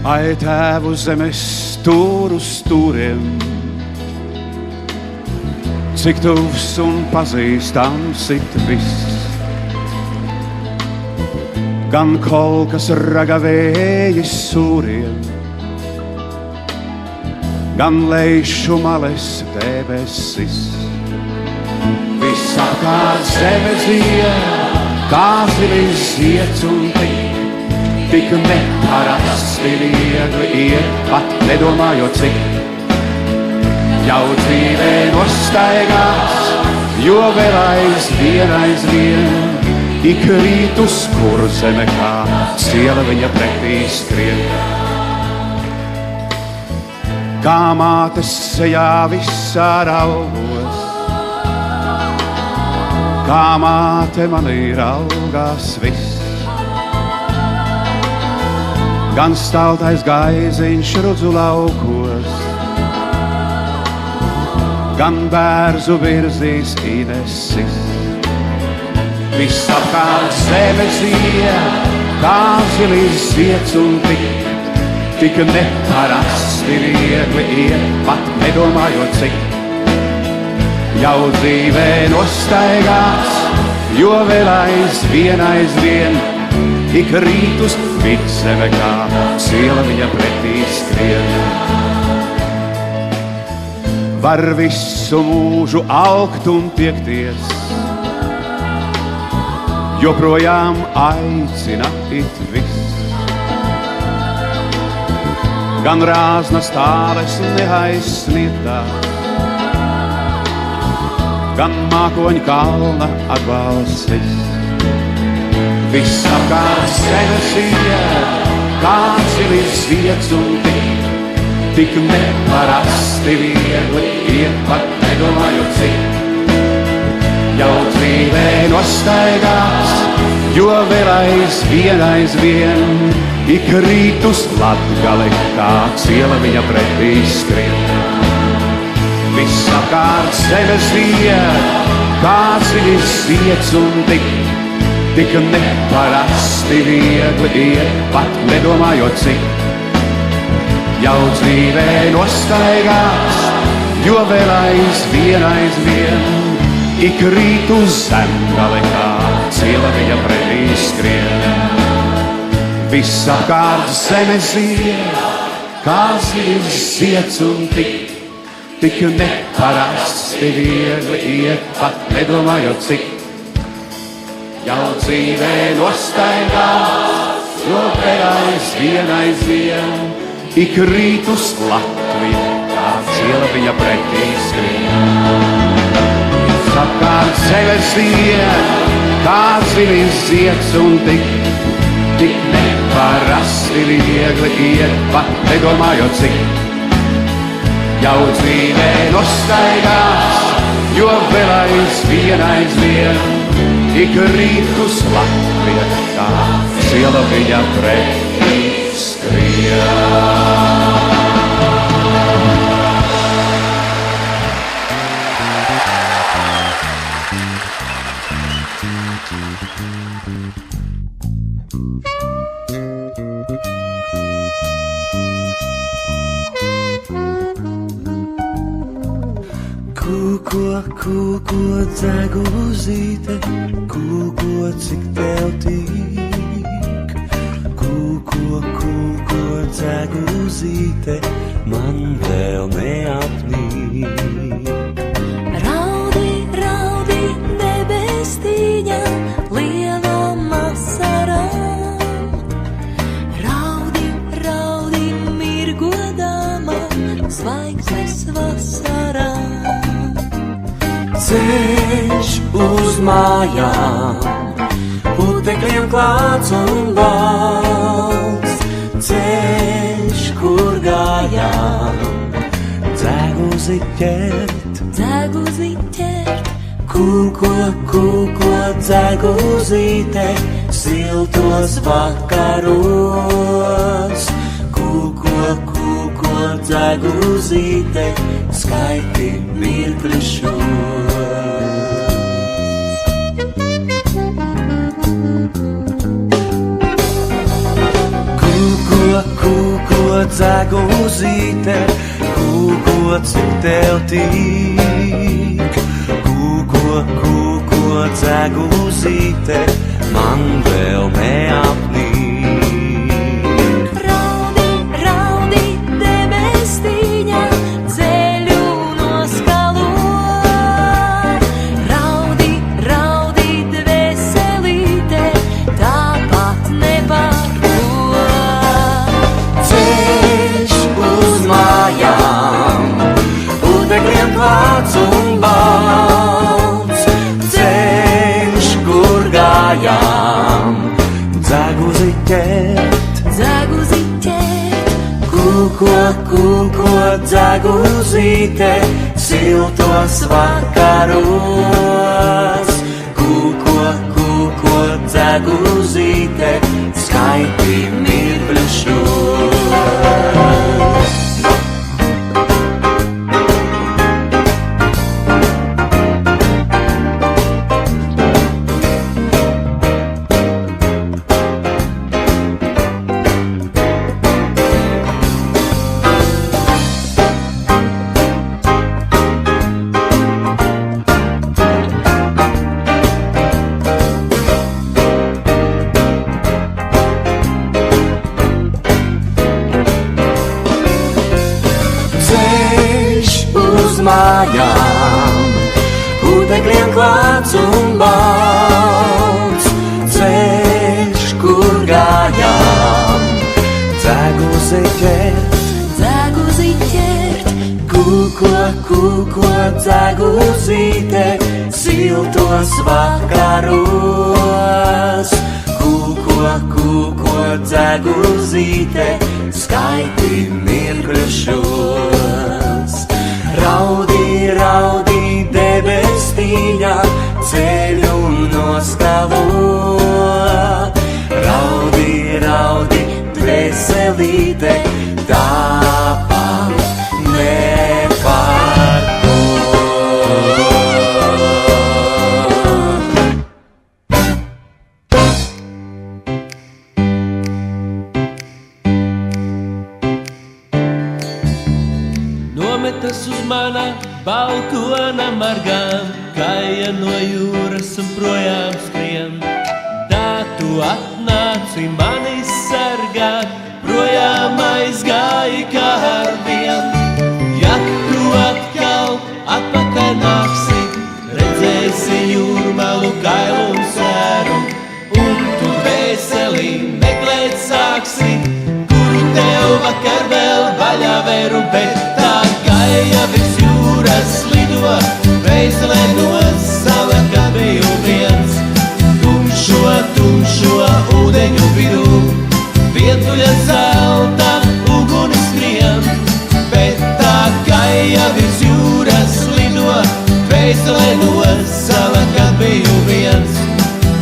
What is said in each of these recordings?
Ai Tēvu zemes stūru stūriem, cik tuvs un pazīstams it viss. Gan kolkas ragavēji sūriem, gan lejšu males debesis. Visapkārt zeme zied, kā zilis zieds un tik neparasti viegli iet, pat nedomājot cik. Jau dzīvē nostaigās, jo vēl aizvien ik rīt uz kur zeme kā ciela viņa pretī skrien. Kā mātes sejā visā raugos, kā māte manī raugās viss. Gan staltais gaiziņš rudzu laukos, gan bērzu virzīs Inesis. Visapkārt zeme zied, kā zilis zieds un tik neparasti viegli iet, pat nedomājot cik. Jau dzīvē nostaigās, jo vēl aizvien ik rītus vidzeme kā ciela viņa pretī skrien. Var visu mūžu augt un tiekties, joprojām aicina it viss. Gan rāznas tāles neaizsniegtās, gan mākoņu kalna atbalsis. Visapkārt zeme zied, kā zilis zieds un tik neparasti viegli iet, pat nedomājot cik. Jau dzīvē nostaigās, jo vēl aizvien ik rītus Latgale kā ciela viņa pretī skrien. Visapkārt zeme zied, kā zilis zieds un tik neparasti viegli iet, pat nedomājot cik. Jau dzīvē nostaigās, jo vēl aizvien ik rīt uz Zemgale kā ciela viņa pretī skrien. Visapkārt zeme zied, kā zilis zieds un tik neparasti viegli iet, pat nedomājot cik. Jau dzīvē nostaigās, jo vēl aizvien ik rīt uz Latviju kā ciela viņa pretī skrien. Visapkārt zeme zied, kā zilis zieds un tik neparasti viegli iet, pat nedomājot cik. Jau dzīvē nostaigās, jo vēl aizvien ik rīt uz Latviju kā ciela viņa pretī skrien. Kūko dzeguzīte, kūko cik tev tīk. Kūko dzeguzīte, man vēl neapnīk. Raudi debestīņa, lielām asarām. Raudi mirgodāmā, zvaigznes vasarā. Ceļš uz mājām, putekļiem klāts un balts. Ceļš, kur gājām, dzeguzi ķert. Kūko dzeguzīte, siltos vakaros. Kūko dzeguzīte, skaiti mirkli šos. Kūko dzeguzīte, kūkots tev tīk. Kūko dzeguzīte, man vēl neapnīk. Raudi, raudi, debestīņa, ceļu noskalo. Raudi, raudi, dveselīte, tāpat nepārko. Ceļš uz mājām, putekļiem klāts un balts. Ceļš, kur gājām, dzeguzi ķert. Dzeguzi ķert, Kūko dzeguzīte, siltos vakaros. Kūko dzeguzīte, skaiti mirkļušos. Ceļš uz mājām, putekļiem klāts un balts. Ceļš, kur gājām, dzeguzi ķert. dzeguzi ķert, Kūko dzeguzīte, siltos vakaros. Kūko dzeguzīte, skaiti mirkļušos. Raudi, raudi, debestīņa, ceļu noskalo. Raudi, raudi, dveselīte, tāpat nepārko. Nometas uz mana balkona margām, kāja no jūras un projām skrien. Tā tu atnāci mani sargāt, projām aizgāji kā ar vien. Ja tu atkal atpakaļ nāksi, redzēsi jūrmalu kailu un sēru, un tu dvēselī meklēt sāksi, kuru tev vakar vēl vaļā vēru, bet tā kāja virs jūras lido, dvēselē no sala, kad biju viens. Tumšo ūdeņu vidū, vietuļa zelta ugunis skrien, bet tā kāja virs jūras lido, dvēselē no sala, kad biju viens.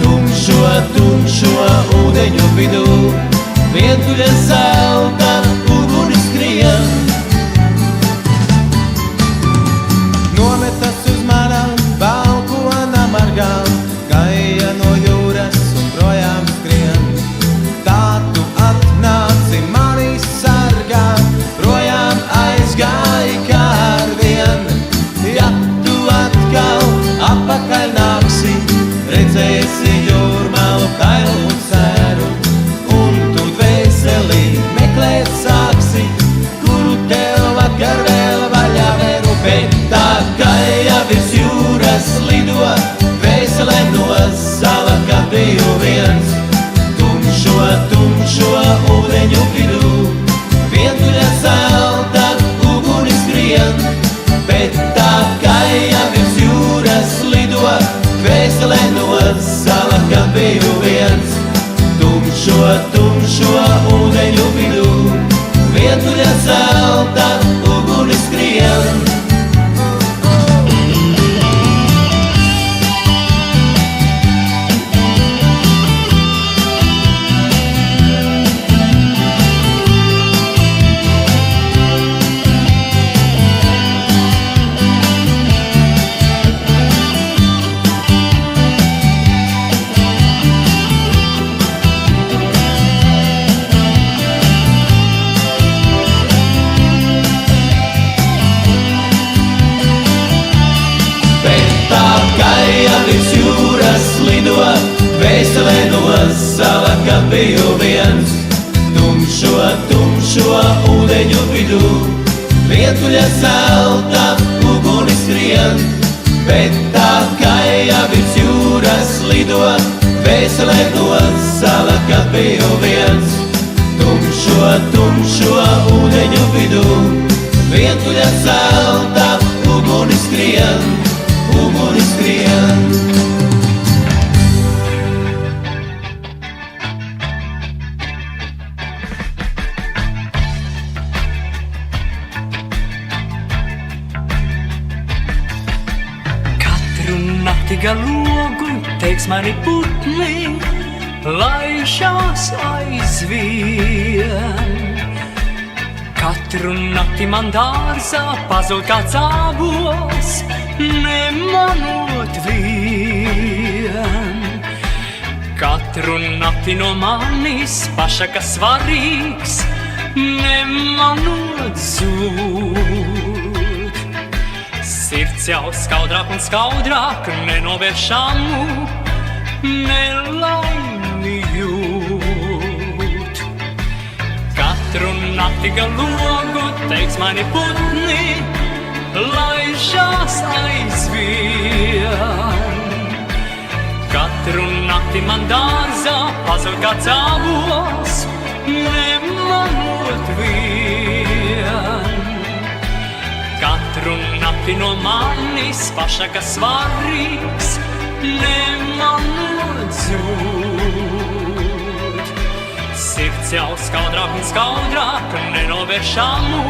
Tumšo ūdeņu vidū, vietuļa zelta ugunis skrien. Nometas uz manām balkona margām, kāja no jūras un projām skrien. Tā tu atnāci biju viens, tumšo ūdeņu vidū. Vientuļa zelta ugunis skrien, bet tā kaija virs jūras lido, vēselē no sala, kad biju viens, tumšo ūdeņu vidū. Vientuļa zelta ugunis skrien, ugunis skrien. Naktiga logu teiks mani putni, laižās aizvien. Katru nakti man dārzā pazūd kāds ābols, nemanot vien. Katru nakti no manis paša, kas svarīgs, nemanot zūd. Sirds jau skaudrāk un skaudrāk, nenovēršamu nelaimi jūt. Katru naktiga logu teiks mani putni, laižās aizvien. Katru nakti man dārzā pazūd kāds ābols, nemanot vien. Katru nakti no manis paša, kas svarīgs, nemanot zūd. Sirds jau skaudrāk un skaudrāk, nenovēršamu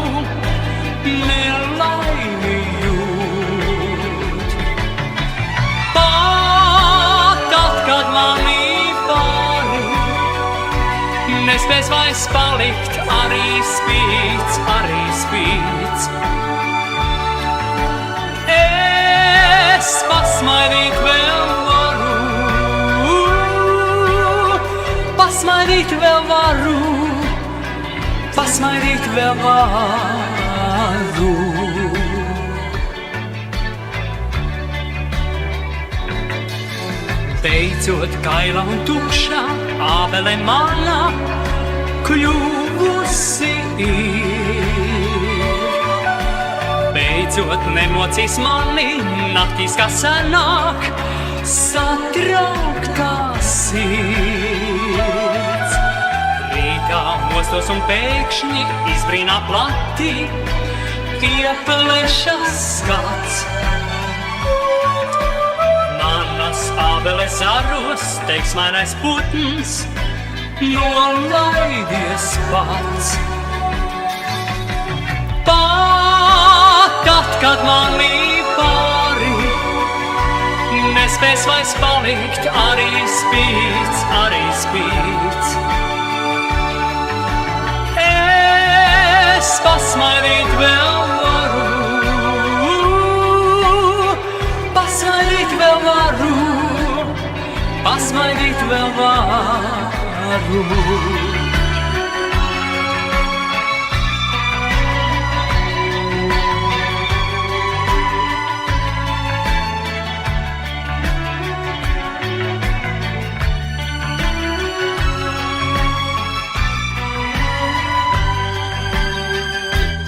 nelaimi jūt. Pat tad, kad mani pāri, nespēs vairs palikt, arī spīts, arī spīts. Es pasmaidīt vēl varu, pasmaidīt vēl varu, pasmaidīt vēl varu. Beidzot kaila un tukša, ābele mana kļuvusi ir. Beidzot nemocīs mani naktīs, kā senāk, satrauktā sirds. Rītā mostos un pēkšņi izbrīnā plati, ieplešas skats. Manas ābeles zaros teiks manais putns, nolaidies pats. Tad, kad mani pāri, nespēs vairs palikt, arī spīts, arī spīts. Es pasmaidīt vēl varu, pasmaidīt vēl varu, pasmaidīt vēl varu.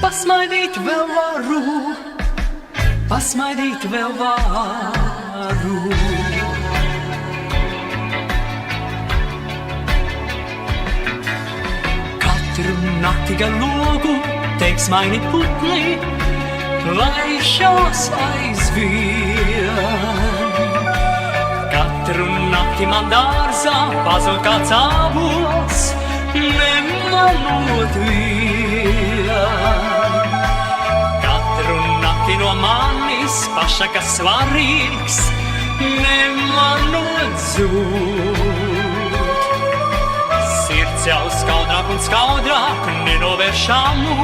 Pasmaidīt vēl varu, pasmaidīt vēl varu. Katru naktiga logu teiks mani putni, laižās aizvien. Katru nakti man dārzā pazūd kāds ābols, nemanot vien. No manis paša, kas svarīgs, nemanot zūd. Sirds jau skaudrāk un skaudrāk, nenovēršamu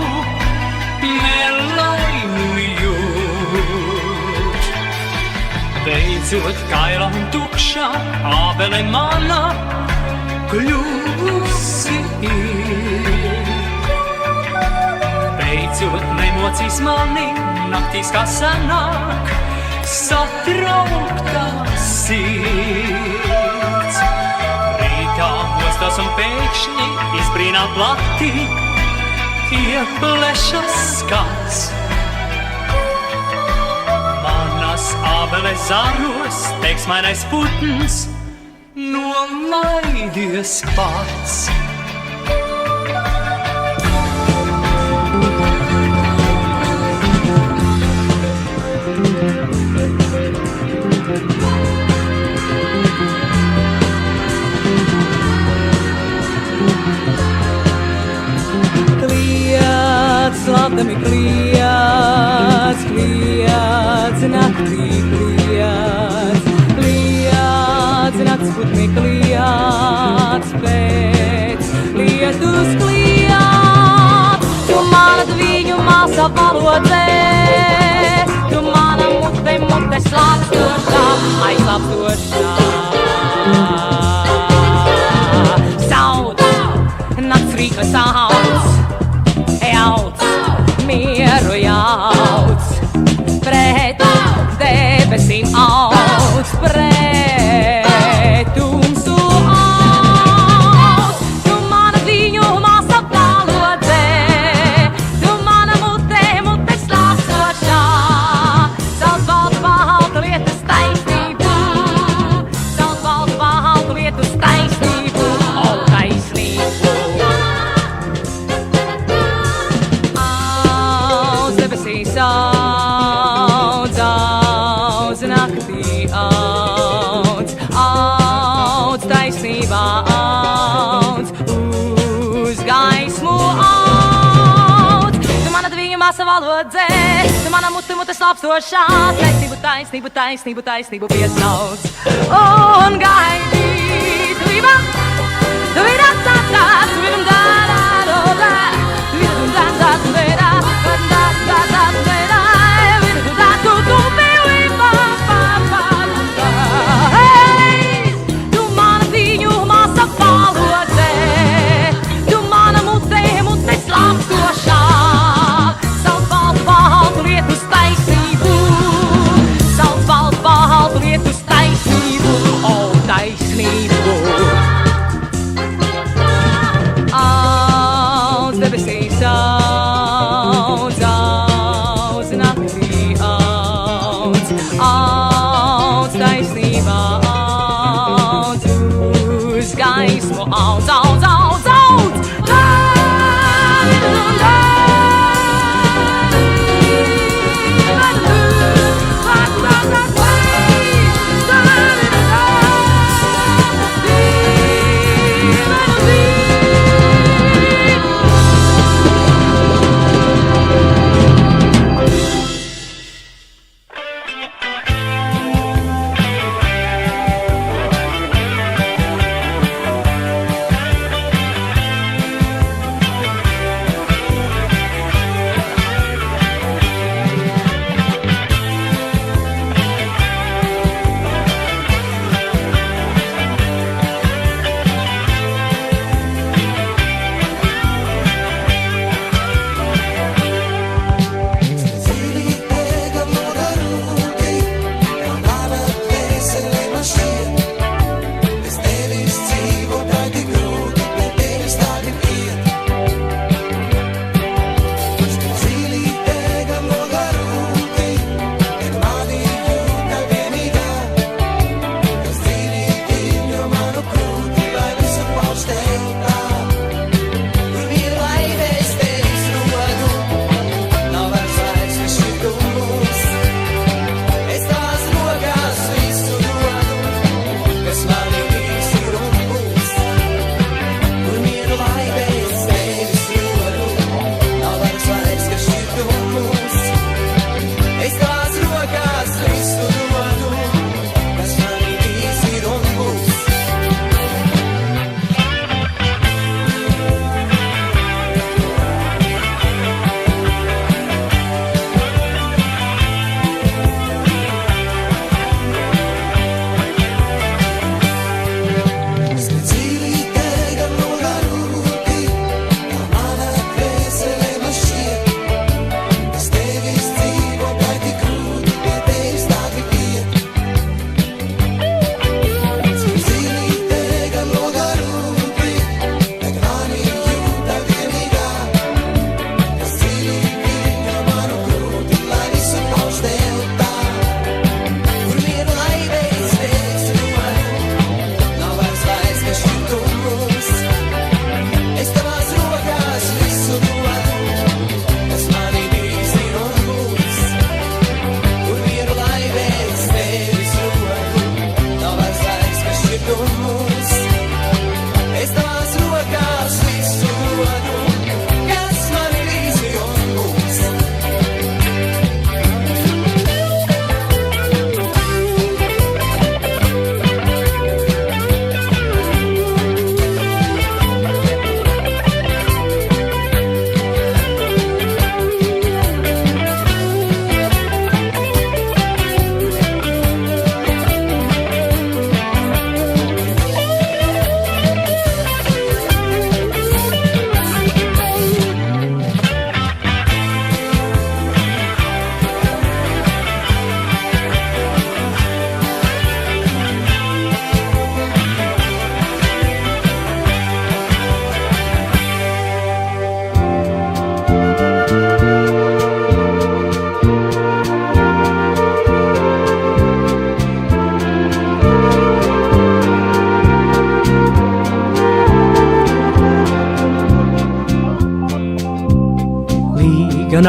nelaimi jūt. Beidzot kaila un tukša, ābele mana kļuvusi ir. Beidzot nemocīs mani naktīs, kā senāk, satrauktā sirds. Rīt kā mostas un pēkšņi izbrīnā plati, ieplešas skats. Manas ābeles zaros teiksmainais putns nolaidies pats. Slapdami kliedz, kliedz, naktī kliedz, kliedz, nakts putni kliedz, pēc lietus kliedz. Tu mana dviņu māsa valodē, tu mana mute, mute slāpstošā, aizslāpstošā. Sauc, nakts rīkla sauc, jauc, mieru jauc, pret debesīm auc, pret tumsu auc. Tu mana viņu māsa valodē, tu mana mute, mute slāpstošā. Sauc baltu baltu lietus taisnību, sauc baltu baltu lietus taisnību, o taisnību. Audz, audz, naktī audz, audz, taisnībā audz, uz gaismu audz. Tu mana dviņu māsa valodē, tu mana mute, mute slāpstošā, taisnību, taisnību, taisnību, taisnību piesauc. Un gaidīt, tu vība, tu vīra, tā, tā, tu vīra, tā, tā, tā, tā, tu vīra, tā, tā, tu vīra,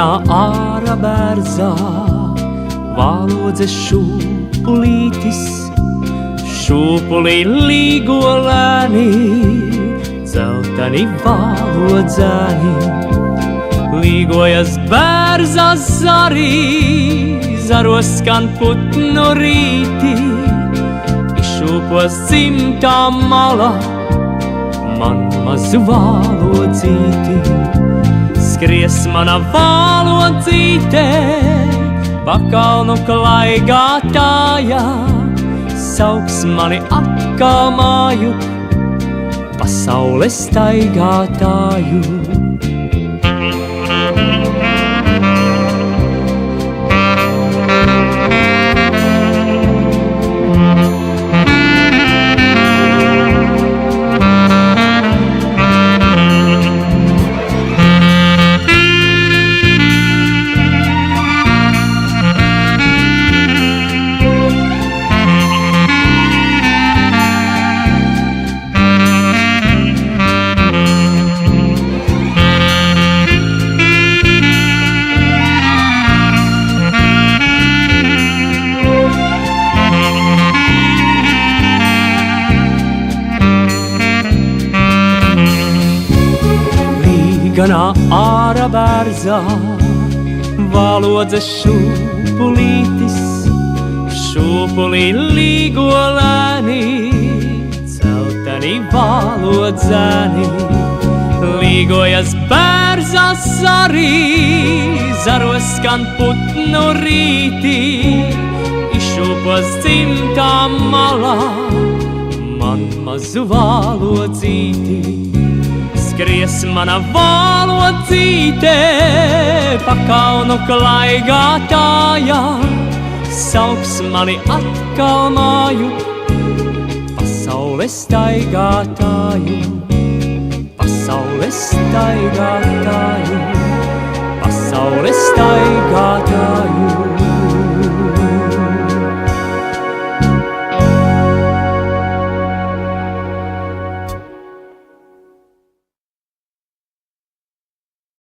Līganā ārā bērzā, valodzes šūpulītis, šūpulī līgo lēni, dzelteni valodzēni. Līgojas bērzās zarī, zaros skan putnu rīti, izšūpos dzimtā mala, man mazu valodzīti. Skries mana valodzīte, pa kalnu klaigātājā, sauks mani atkal māju, pasaules staigātāju. Līganā ārā bērzā, valodzes šūpulītis, šūpulī līgo lēni, dzelteni valodzēni. Līgojas bērzās zarī, zaros skan putnu rīti, izšūpos dzimtā malā, man mazu valodzīti. Skries mana valodzīte, pa kalnu klaigātājā, sauks mani atkal māju, pasaules staigātāju, pasaules staigātāju.